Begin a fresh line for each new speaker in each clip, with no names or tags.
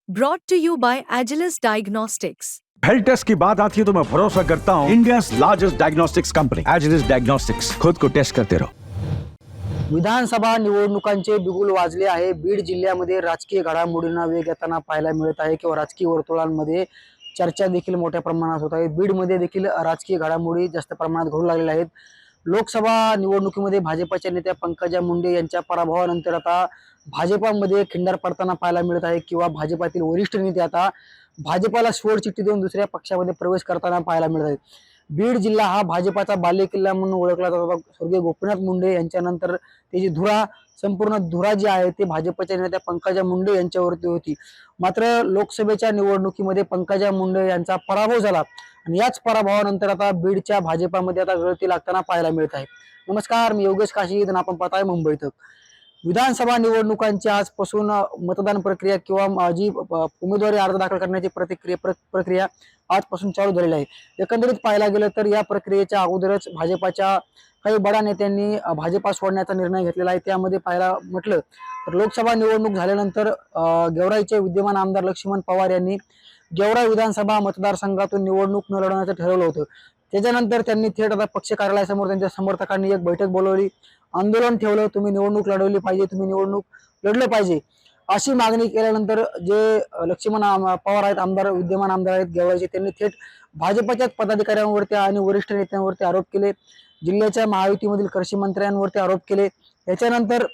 Brought to you by Agilus Diagnostics.
Health test की बात आती है तो मैं भरोसा करता हूँ India largest diagnostics company Agilus Diagnostics. खुद को टेस्ट करते रहो।
विधानसभा निवडणुकांचे बिगुल वाजले आहे। बीड जिल्ह्यामध्ये राजकीय घडामोडींना वेग येताना पाहायला मिळत आहे किंवा राजकीय वर्तुळांमध्ये चर्चा देखील मोठ्या प्रमाणात होत आहे। बीडमध्ये देखील राजकीय घडामोडी जास्त प्रमाणात घडू लागलेल्या आहेत। लोकसभा निवडणुकीमध्ये भाजपच्या नेत्या पंकजा मुंडे यांच्या पराभवानंतर आता भाजपामध्ये खिंडार पडताना पाहायला मिळत आहे किंवा भाजपातील वरिष्ठ नेते आता भाजपाला सोडचिठ्ठी देऊन दुसऱ्या पक्षामध्ये प्रवेश करताना पाहायला मिळत आहे। बीड जिल्हा हा भाजपाचा बालेकिल्ला म्हणून ओळखला जातो। स्वर्गीय गोपीनाथ मुंडे यांच्यानंतर त्याची धुरा संपूर्ण धुरा जी आहे ती भाजपच्या नेत्या पंकजा मुंडे यांच्यावरती होती। मात्र लोकसभेच्या निवडणुकीमध्ये पंकजा मुंडे यांचा पराभव झाला आणि याच पराभवानंतर आता बीडच्या भाजपामध्ये आता गळती लागताना पाहायला मिळत आहे। नमस्कार, मी योगेश काशी आणि आपण पाहताय मुंबई तक। विधानसभा निवडणुकांची आजपासून मतदान प्रक्रिया किंवा जी उमेदवारी अर्ज दाखल करण्याची प्रक्रिया आजपासून चालू झालेली आहे। एकंदरीत पाहायला गेलं तर या प्रक्रियेच्या अगोदरच भाजपाच्या काही बडा नेत्यांनी भाजपा सोडण्याचा निर्णय घेतलेला आहे। त्यामध्ये पाहायला म्हटलं तर लोकसभा निवडणूक झाल्यानंतर गेवराईचे विद्यमान आमदार लक्ष्मण पवार यांनी गेवराई विधानसभा मतदारसंघातून निवडणूक न लढवण्याचं ठरवलं होतं। त्याच्यानंतर त्यांनी थेट आता पक्ष कार्यालयासमोर त्यांच्या समर्थकांनी एक बैठक बोलवली, आंदोलन ठेवलं, तुम्ही निवडणूक लढवली पाहिजे, तुम्ही निवडणूक लढलं पाहिजे अशी मागणी केल्यानंतर जे लक्ष्मण पवार आहेत, आमदार विद्यमान आमदार आहेत गेवराईचे, त्यांनी थेट भाजपच्याच पदाधिकाऱ्यांवरती आणि वरिष्ठ नेत्यांवरती आरोप केले। जिल्ह्याच्या महायुतीमधील कृषी मंत्र्यांवरती आरोप केले। त्याच्यानंतर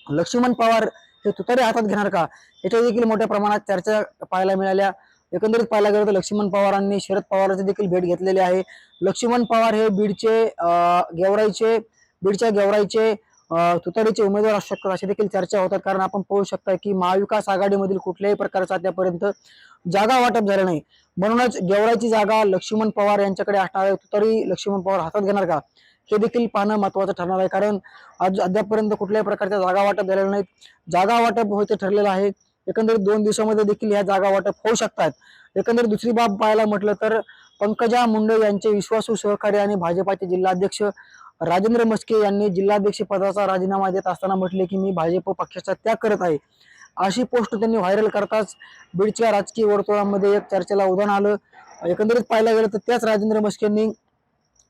लक्ष्मण पवार हे तुतारी हातात घेणार का याच्या देखील मोठ्या प्रमाणात चर्चा पाहायला मिळाल्या। एकंदरीत पाहायला गेलं तर लक्ष्मण पवारांनी शरद पवारांची देखील भेट घेतलेली आहे। लक्ष्मण पवार हे बीडच्या गेवराईचे तुतारीचे उमेदवार असू शकतात अशी देखील चर्चा होतात। कारण आपण पाहू शकता की महाविकास आघाडीमधील कुठल्याही प्रकारचा आतापर्यंत जागा वाटप झालं नाही। म्हणूनच गेवराईची जागा लक्ष्मण पवार यांच्याकडे असणार आहे। तुतारी लक्ष्मण पवार हातात घेणार का हे देखील पाहणं महत्त्वाचं ठरणार आहे। कारण आज अद्यापर्यंत कुठल्याही प्रकारच्या जागा वाटप झालेल्या नाहीत। जागा वाटप व्हायचं ठरलेलं आहे। एकंदरीत 2 दिवसामध्ये देखील ह्या जागा वाटप होऊ शकतात। एकंदरीत दुसरी बाब पाहायला म्हटलं तर पंकजा मुंडे यांचे विश्वासू सहकारी आणि भाजपाचे जिल्हाध्यक्ष राजेंद्र मस्के यांनी जिल्हाध्यक्ष पदाचा राजीनामा देत असताना म्हटले की मी भाजप पक्षाचा त्याग करत आहे अशी पोस्ट त्यांनी व्हायरल करताच बीडच्या राजकीय वर्तुळामध्ये एक चर्चेला उधाण आलं। एकंदरीत पाहायला गेलं तर त्याच राजेंद्र मस्केंनी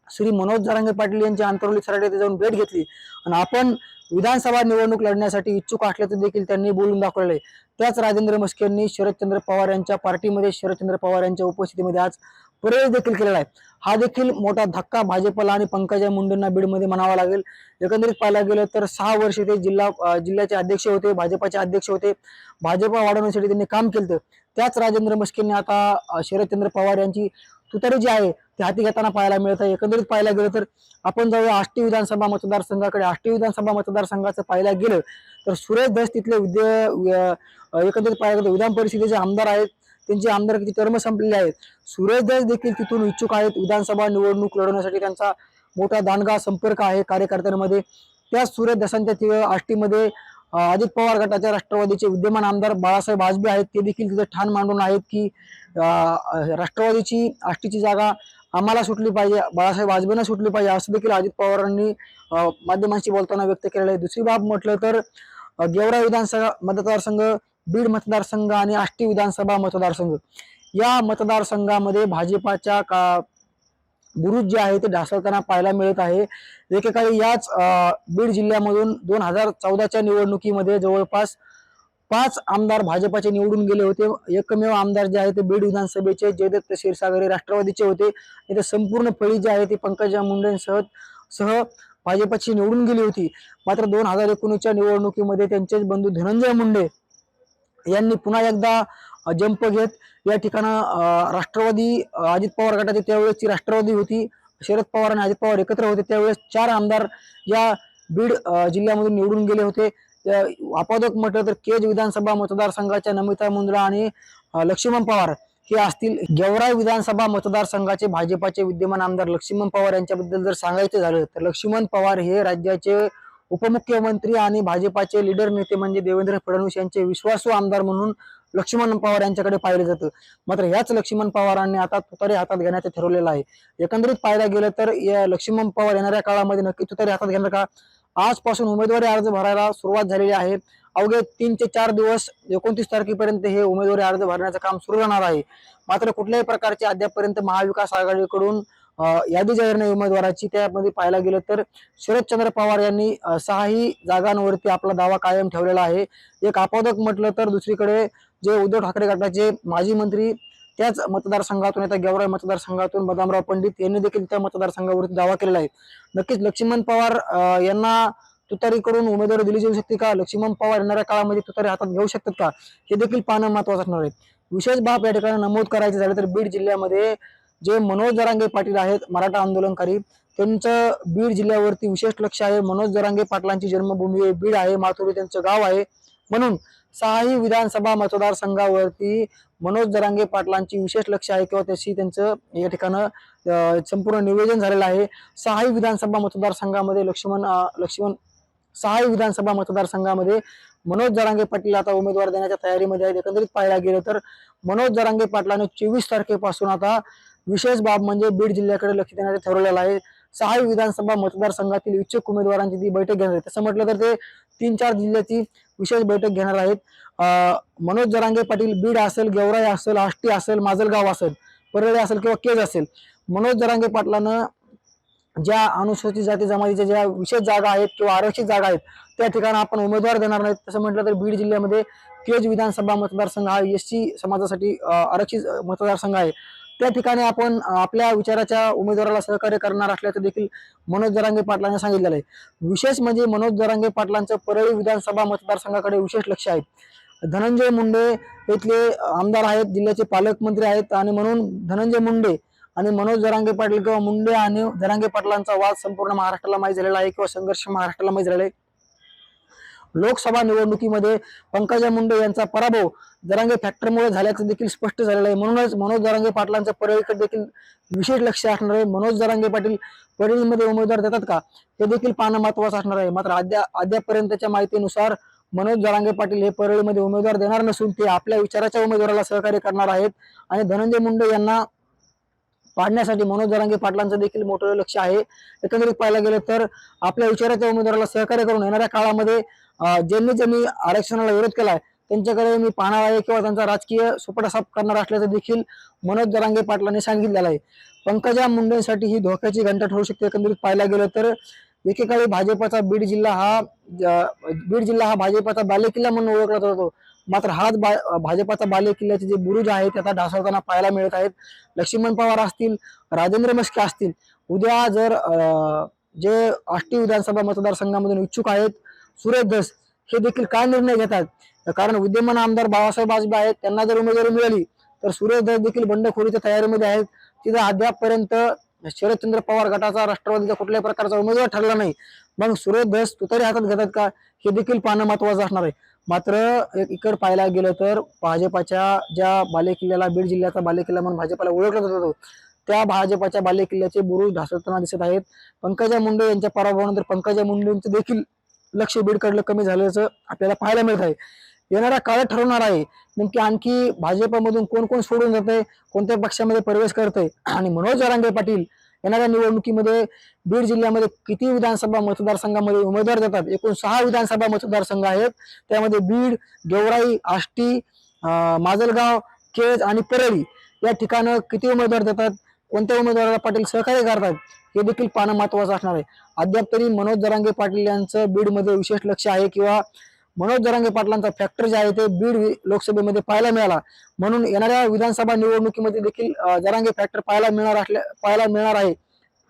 श्री मनोज जरांगे पाटील यांची आंतरवली सराटी येथे जाऊन भेट घेतली आणि आपण विधानसभा निवडणूक लढण्यासाठी इच्छुक असल्याचं देखील त्यांनी बोलून दाखवले। त्याच राजेंद्र मस्केंनी शरदचंद्र पवार यांच्या पार्टीमध्ये शरदचंद्र पवार यांच्या उपस्थितीमध्ये आज प्रवेश देखील केलेला आहे। हा देखील मोठा धक्का भाजपला आणि पंकजा मुंडेंना बीडमध्ये म्हणावा लागेल। एकंदरीत पाहायला गेलं तर 6 वर्ष ते जिल्ह्याचे अध्यक्ष होते, भाजपाचे अध्यक्ष होते, भाजपा वाढवण्यासाठी त्यांनी काम केलं। त्याच राजेंद्र मस्केंनी आता शरदचंद्र पवार यांची तुतारी जी आहे ती हाती घेताना पाहायला मिळत आहे। एकंदरीत पाहायला गेलं तर आपण जाऊया आष्टी विधानसभा मतदारसंघाकडे। आष्टी विधानसभा मतदारसंघाचं पाहायला गेलं तर सुरेश धस तिथले एकंदरीत पाहायला गेलं विधान परिषदेचे आमदार आहेत, त्यांची आमदारकीची टर्म संपलेली आहेत। सुरेश धस देखील तिथून इच्छुक आहेत विधानसभा निवडणूक लढवण्यासाठी, त्यांचा मोठा दांडगा संपर्क आहे कार्यकर्त्यांमध्ये। त्या सुरेश धसांच्या आष्टीमध्ये अजित पवार गटाच्या राष्ट्रवादीचे विद्यमान आमदार बाळासाहेब आजबे आहेत, ते देखील तिथे ठाण मांडून आहेत की राष्ट्रवादीची आष्टीची जागा आम्हाला सुटली पाहिजे, बाळासाहेब आजबेंना सुटली पाहिजे असं देखील अजित पवारांनी माध्यमांशी बोलताना व्यक्त केलेलं आहे। दुसरी बाब म्हटलं तर गेवराई विधानसभा मतदारसंघ, बीड मतदारसंघ आणि आष्टी विधानसभा मतदारसंघ या मतदारसंघामध्ये भाजपाच्या बुरुज जे आहे ते ढासळताना पाहायला मिळत आहे। एकेकाळी याच बीड जिल्ह्यामधून 2014च्या निवडणुकीमध्ये जवळपास 5 आमदार भाजपाचे निवडून गेले होते। एकमेव आमदार जे आहे ते बीड विधानसभेचे जयदत्त क्षीरसागर राष्ट्रवादीचे होते। इथे संपूर्ण फळी जी आहे ती पंकजा मुंडेंसह भाजपची निवडून गेली होती। मात्र 2019च्या निवडणुकीमध्ये त्यांचेच बंधू धनंजय मुंडे यांनी पुन्हा एकदा जंप घेत या ठिकाणं राष्ट्रवादी अजित पवार गटाची त्यावेळेसची राष्ट्रवादी होती, शरद पवार आणि अजित पवार एकत्र होते, त्यावेळेस 4 आमदार या बीड जिल्ह्यामधून निवडून गेले होते। आपादक म्हटलं तर केज विधानसभा मतदारसंघाच्या नमिता मुंद्रा आणि लक्ष्मण पवार हे असतील। गेवराई विधानसभा मतदारसंघाचे भाजपाचे विद्यमान आमदार लक्ष्मण पवार यांच्याबद्दल जर सांगायचं झालं तर लक्ष्मण पवार हे राज्याचे उपमुख्यमंत्री आणि भाजपाचे लीडर नेते म्हणजे देवेंद्र फडणवीस यांचे विश्वासू आमदार म्हणून लक्ष्मण पवार यांच्याकडे पाहिले जातं। मात्र याच लक्ष्मण पवारांनी आता तुतारी हातात घेण्याचं ठरवलेलं आहे। एकंदरीत पाहायला गेलं तर लक्ष्मण पवार येणाऱ्या काळामध्ये नक्की तुतारी हातात घेणार का आजपासून उमेदवारी अर्ज भरायला सुरुवात झालेली आहे. अवघे 3 ते 4 दिवस 29 तारखेपर्यंत हे उमेदवारी अर्ज भरण्याचं काम सुरू राहणार आहे. मात्र कुठल्याही प्रकारची अद्यापपर्यंत महाविकास आघाडीकडून यादी जाहीर नाही उमेदवाराची. त्यामध्ये पाहायला गेलं तर शरदचंद्र पवार यांनी 6ही जागांवरती आपला दावा कायम ठेवलेला आहे. एक आपादक म्हटलं तर दुसरीकडे जे उद्धव ठाकरे गटाचे माजी मंत्री त्याच मतदारसंघातून आता गेवराई मतदारसंघातून बदामराव पंडित यांनी देखील त्या मतदारसंघावरती दावा केलेला आहे. नक्कीच लक्ष्मण पवार यांना तुतारीकडून उमेदवारी दिली जाऊ शकते का, लक्ष्मण पवार येणाऱ्या काळामध्ये तुतारी हातात घेऊ शकतात का, हे देखील पाहणं महत्वाचं असणार आहे. विशेष बाब या ठिकाणी नमूद करायचे झाले तर बीड जिल्ह्यामध्ये जे मनोज जरांगे पाटील आहेत मराठा आंदोलनकारी, त्यांचं बीड जिल्ह्यावरती विशेष लक्ष आहे. मनोज जरांगे पाटलांची जन्मभूमी बीड आहे, माथुरी त्यांचं गाव आहे. म्हणून 6ही विधानसभा मतदारसंघावरती मनोज जरांगे पाटलांची विशेष लक्ष आहे किंवा त्यांचं या ठिकाणं संपूर्ण नियोजन झालेलं आहे. 6ही विधानसभा मतदारसंघामध्ये लक्ष्मण 6ही विधानसभा मतदारसंघामध्ये मनोज जरांगे पाटील आता उमेदवार देण्याच्या तयारीमध्ये आहेत. एकंदरीत पाहायला गेलं तर मनोज जरांगे पाटलाने 24 तारखेपासून आता विशेष बाब म्हणजे बीड जिल्ह्याकडे लक्ष देण्याचं ठरवलेलं आहे. 6ही विधानसभा मतदारसंघातील इच्छुक उमेदवारांची ती बैठक घेणार आहे. तसं म्हटलं तर ते 3-4 जिल्ह्याची विशेष बैठक घेणार आहेत. मनोज जरांगे पाटील बीड असेल, गेवराई असेल, आष्टी असेल, माजलगाव असेल, परळी असेल किंवा केज असेल, मनोज जरांगे पाटलानं ज्या अनुसूचित जाती जमातीच्या ज्या विशेष जागा आहेत किंवा आरक्षित जागा आहेत त्या ठिकाणी आपण उमेदवार देणार नाहीत. तसं म्हटलं तर बीड जिल्ह्यामध्ये केज विधानसभा मतदारसंघ हा एससी समाजासाठी आरक्षित मतदारसंघ आहे. त्या ठिकाणी आपण आपल्या विचाराच्या उमेदवाराला सहकार्य करणार असल्याचं देखील मनोज जरांगे पाटलांनी सांगितलेलं आहे. विशेष म्हणजे मनोज जरांगे पाटलांचं परळी विधानसभा मतदारसंघाकडे विशेष लक्ष आहे. धनंजय मुंडे इथले आमदार आहेत, जिल्ह्याचे पालकमंत्री आहेत आणि म्हणून धनंजय मुंडे आणि मनोज जरांगे पाटील किंवा मुंडे आणि जरांगे पाटलांचा वाद संपूर्ण महाराष्ट्राला माहीत झालेला आहे किंवा संघर्ष महाराष्ट्राला माहीत झालेला आहे. लोकसभा निवडणुकीमध्ये पंकजा मुंडे यांचा पराभव जरांगे फॅक्टरमुळे झाल्याचं देखील स्पष्ट झालेलं आहे. म्हणूनच मनोज जरांगे पाटलांचं परळीकडे देखील विशेष लक्ष असणार आहे. मनोज जरांगे पाटील परळीमध्ये उमेदवार देतात का हे देखील पाहणं महत्वाचं असणार आहे. मात्र अद्यापर्यंतच्या माहितीनुसार मनोज जरांगे पाटील हे परळीमध्ये उमेदवार देणार नसून ते आपल्या विचाराच्या उमेदवाराला सहकार्य करणार आहेत आणि धनंजय मुंडे यांना पाडण्यासाठी मनोज जरांगे पाटलांचं देखील मोठं लक्ष आहे. एकंदरीत पाहायला गेलं तर आपल्या विचाराच्या उमेदवाराला सहकार्य करून येणाऱ्या काळामध्ये ज्यांनी आरक्षणाला विरोध केलाय त्यांच्याकडे मी पाहणार आहे किंवा त्यांचा राजकीय सुपडा साफ करणार असल्याचं देखील मनोज जरांगे पाटलांनी सांगितलेलं आहे. पंकजा मुंडेंसाठी ही धोक्याची घंटा ठरू शकते. एकंदरीत पाहायला गेलं तर एकेकाळी भाजपाचा बीड जिल्हा हा भाजपाचा बालेकिल्ला म्हणून ओळखला जातो. मात्र हाच भाजपाचा बालेकिल्ल्याचे जे बुरुज आहेत ते आता ढासळताना पाहायला मिळत आहेत. लक्ष्मण पवार असतील, राजेंद्र मस्के असतील, उद्या जर जे आष्टी विधानसभा मतदारसंघामधून इच्छुक आहेत सुरेश धस हे देखील काय निर्णय घेतात, कारण विद्यमान आमदार बाळासाहेब आजबे आहेत, त्यांना जर उमेदवारी मिळाली तर सुरेश धस देखील बंडखोरीच्या तयारीमध्ये आहेत. तिथे अद्यापपर्यंत शरदचंद्र पवार गटाचा राष्ट्रवादीचा कुठल्याही प्रकारचा उमेदवार ठरला नाही. मग सुरेश धस तुतारी हातात घेतात का हे देखील पाहणं महत्वाचं असणार आहे. मात्र इकडे पाहायला गेलं तर भाजपाच्या ज्या बालेकिल्ल्याला बीड जिल्ह्याचा बालेकिल्ला म्हणून भाजपाला ओळखला जात होतो त्या भाजपाच्या बालेकिल्ल्याचे बुरुज ढासळताना दिसत आहेत. पंकजा मुंडे यांच्या पराभवानंतर पंकजा मुंडेंचं देखील लक्ष बीडकडलं कमी झाल्याचं आपल्याला पाहायला मिळत आहे. येणारा काळ ठरवणार आहे नेमकी आणखी भाजपमधून कोण कोण सोडून जातंय, कोणत्या पक्षामध्ये प्रवेश करतंय आणि मनोज जरांगे पाटील येणाऱ्या निवडणुकीमध्ये बीड जिल्ह्यामध्ये किती विधानसभा मतदारसंघामध्ये उमेदवार देतात. एकूण 6 विधानसभा मतदारसंघ आहेत. त्यामध्ये बीड, गेवराई, आष्टी, माजलगाव, केज आणि परळी या ठिकाणं किती उमेदवार देतात, कोणत्या उमेदवाराला पाटील सहकार्य करतात हे देखील पाहणं महत्वाचं असणार आहे. अद्याप तरी मनोज जरांगे पाटील यांचं बीडमध्ये विशेष लक्ष आहे किंवा मनोज जरांगे पाटलांचा फॅक्टर जे आहे ते बीड लोकसभेमध्ये पाहायला मिळाला. म्हणून येणाऱ्या विधानसभा निवडणुकीमध्ये देखील जरांगे फॅक्टर पाहायला मिळणार आहे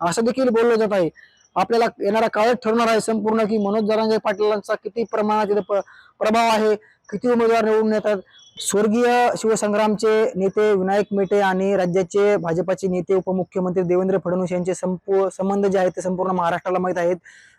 असं देखील बोललं जात आहे. आपल्याला येणारा काळच ठरवणार आहे संपूर्ण की मनोज जरांगे पाटलांचा किती प्रमाणात इथे प्रभाव आहे, किती उमेदवार निवडून येतात. स्वर्गीय शिवसंग्रामचे नेते विनायक मेटे आणि राज्याचे भाजपाचे नेते उपमुख्यमंत्री देवेंद्र फडणवीस यांचे संबंध जे आहेत ते संपूर्ण महाराष्ट्राला माहीत आहेत.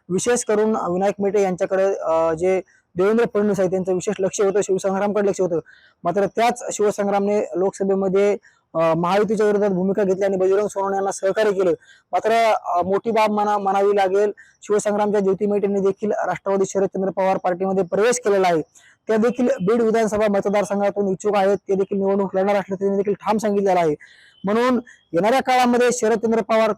विशेष करून विनायक मेटे यांच्याकडे जे देवेंद्र फडणवीस आहेत त्यांचं विशेष लक्ष होतं, शिवसंग्रामकडे लक्ष होतं. मात्र त्याच शिवसंग्रामने लोकसभेमध्ये महायुतीच्या विरोधात भूमिका घेतली आणि बजरंग सोनवणे यांना सहकार्य केलं. मात्र मोठी बाब म्हणावी लागेल, शिवसंग्रामच्या ज्योती मेटेंनी देखील राष्ट्रवादी शरदचंद्र पवार पार्टीमध्ये प्रवेश केलेला आहे. त्या देखील बीड विधानसभा मतदारसंघातून इच्छुक आहेत. ते देखील निवडणूक लढणार असल्याचं त्यांनी देखील ठाम सांगितलेलं आहे. म्हणून येणाऱ्या काळामध्ये शरदचंद्र पवार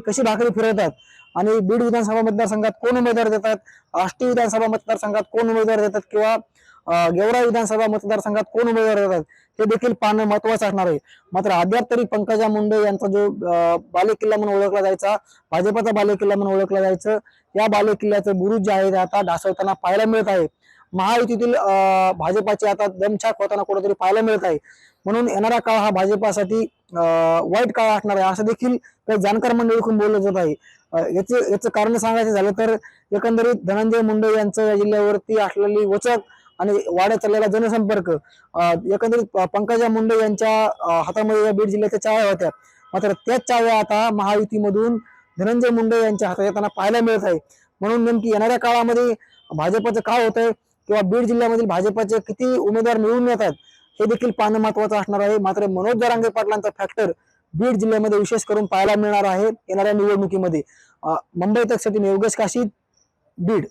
कशी भाकरी फिरवतात आणि बीड विधानसभा मतदारसंघात कोण उमेदवार देतात, आष्टी विधानसभा मतदारसंघात कोण उमेदवार देतात किंवा गेवराई विधानसभा मतदारसंघात कोण उमेदवार देतात हे देखील पाहणं महत्वाचं असणार आहे. मात्र अद्याप तरी पंकजा मुंडे यांचा जो बालेकिल्ला म्हणून ओळखला जायचा, भाजपचा बालेकिल्ला म्हणून ओळखला जायचं, या बालेकिल्ल्याचं बुरुज जे आहे ते आता ढासळताना पाहायला मिळत आहे. महायुतीतील भाजपाची आता दमछाक होताना कुठेतरी पाहायला मिळत आहे. म्हणून येणारा काळ हा भाजपासाठी वाईट काळ असणार आहे असं देखील काही जाणकार मंडळीकडून बोललं जात आहे. याचं कारण सांगायचं झालं तर एकंदरीत धनंजय मुंडे यांचं या जिल्ह्यावरती असलेली वचक आणि वाढत चाललेला जनसंपर्क, एकंदरीत पंकजा मुंडे यांच्या हातामध्ये या बीड जिल्ह्याच्या चाव्या होत्या. मात्र त्याच चाव्या आता महायुतीमधून धनंजय मुंडे यांच्या हातात येताना पाहायला मिळत आहे. म्हणून नेमकी येणाऱ्या काळामध्ये भाजपचं काय होतंय किंवा बीड जिल्ह्यामधील भाजपचे किती उमेदवार निवडून येतात हे देखील पाहणं महत्वाचं असणार आहे. मात्र मनोज जरांगे पाटलांचा फॅक्टर बीड जिल्ह्यामध्ये विशेष करून पाहायला मिळणार आहे येणाऱ्या निवडणुकीमध्ये. मुंबई तकसाठी योगेश काशी, बीड.